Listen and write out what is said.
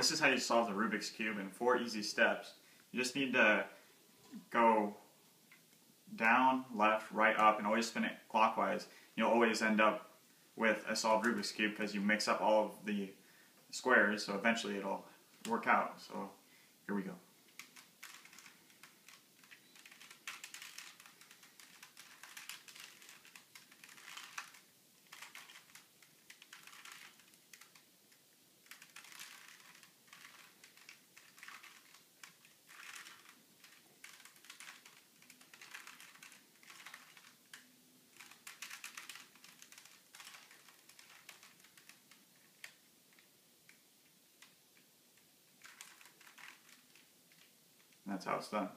this is how you solve the Rubik's Cube in 4 easy steps. You just need to go down, left, right, up, and always spin it clockwise. You'll always end up with a solved Rubik's Cube because you mix up all of the squares, so eventually it'll work out. So here we go. That's how it's done.